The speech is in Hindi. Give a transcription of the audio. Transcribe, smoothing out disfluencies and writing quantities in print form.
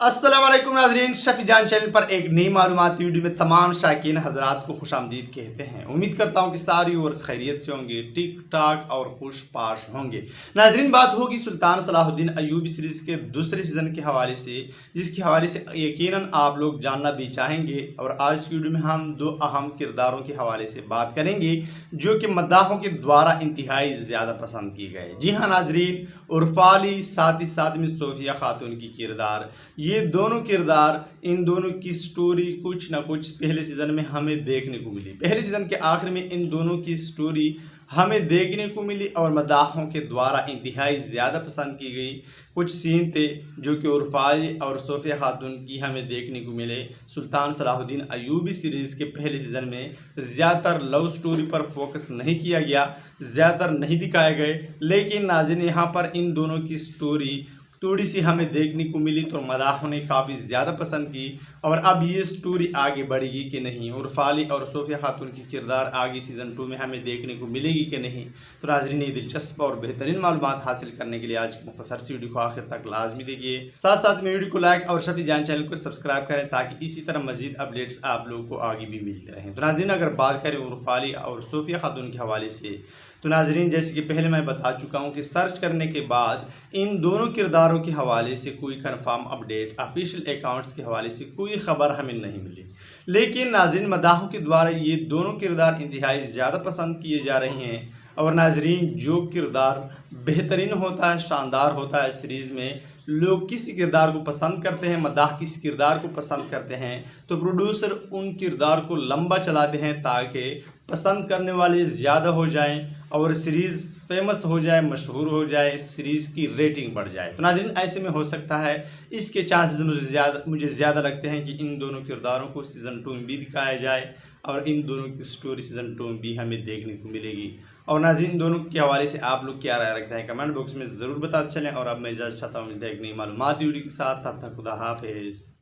अस्सलाम वालेकुम नाजरीन, शफी जान चैनल पर एक नई मालूमाती वीडियो में तमाम शायकीन हजरात को खुशामदीद कहते हैं। उम्मीद करता हूँ कि सारी और खैरियत से होंगे, ठीक ठाक और खुश पाश होंगे। नाजरीन, बात होगी सुल्तान सलाहुद्दीन अय्यूबी सीरीज़ के दूसरे सीज़न के हवाले से, जिसके हवाले से यकीनन आप लोग जानना भी चाहेंगे। और आज की वीडियो में हम दो अहम किरदारों के हवाले से बात करेंगे जो कि मद्दाहों के द्वारा इंतहाई ज़्यादा पसंद किए गए। जी हाँ नाजरीन, उर्फाली साथ ही साथ में सोफिया खातून की किरदार, ये दोनों किरदार, इन दोनों की स्टोरी कुछ ना कुछ पहले सीज़न में हमें देखने को मिली। पहले सीज़न के आखिर में इन दोनों की स्टोरी हमें देखने को मिली और मदाहों के द्वारा इंतहाई ज़्यादा पसंद की गई। कुछ सीन थे जो कि उर्फाली और सोफिया खातून की हमें देखने को मिले। सुल्तान सलाहुद्दीन अय्यूबी सीरीज़ के पहले सीज़न में ज़्यादातर लव स्टोरी पर फोकस नहीं किया गया, ज़्यादातर नहीं दिखाए गए, लेकिन नाज़रीन यहाँ पर इन दोनों की स्टोरी थोड़ी सी हमें देखने को मिली तो मदाहों ने काफ़ी ज़्यादा पसंद की। और अब ये स्टोरी आगे बढ़ेगी कि नहीं, उर्फाली और सोफिया खातून की किरदार आगे सीज़न 2 में हमें देखने को मिलेगी कि नहीं, तो नाज़रीन ये दिलचस्प और बेहतरीन मालूमात हासिल करने के लिए आज की मुख्तसर सी वीडियो को आखिर तक लाजमी देखिए। साथ साथ में वीडियो को लाइक और शफी जान चैनल को सब्सक्राइब करें ताकि इसी तरह मजीद अपडेट्स आप लोगों को आगे भी मिलते रहें। तो नाज़रीन, अगर बात करें उर्फाली और सोफिया खातून के हवाले से, तो नाजरीन जैसे कि पहले मैं बता चुका हूं कि सर्च करने के बाद इन दोनों किरदारों के हवाले से कोई कंफर्म अपडेट, ऑफिशियल अकाउंट्स के हवाले से कोई ख़बर हमें नहीं मिली। लेकिन नाजरीन मदाहों के द्वारा ये दोनों किरदार इंतहाई ज़्यादा पसंद किए जा रहे हैं। और नाजरीन जो किरदार बेहतरीन होता है, शानदार होता है सीरीज़ में, लोग किसी किरदार को पसंद करते हैं, मदाह किसी किरदार को पसंद करते हैं, तो प्रोड्यूसर उन किरदार को लंबा चलाते हैं ताकि पसंद करने वाले ज़्यादा हो जाएं और सीरीज़ फेमस हो जाए, मशहूर हो जाए, सीरीज़ की रेटिंग बढ़ जाए। तो नाज़रीन ऐसे में हो सकता है, इसके चांसेस मुझे ज़्यादा लगते हैं कि इन दोनों किरदारों को सीज़न 2 में भी दिखाया जाए और इन दोनों की स्टोरी सीज़न 2 में भी हमें देखने को मिलेगी। और नाज़रीन इन दोनों के हवाले से आप लोग क्या राय रखते हैं, कमेंट बॉक्स में ज़रूर बताते चलें। और अब मैं इजाज़त चाहता हूँ, मिलते हैं एक नई मालूमाती वीडियो के साथ। तब तक खुदा हाफिज़।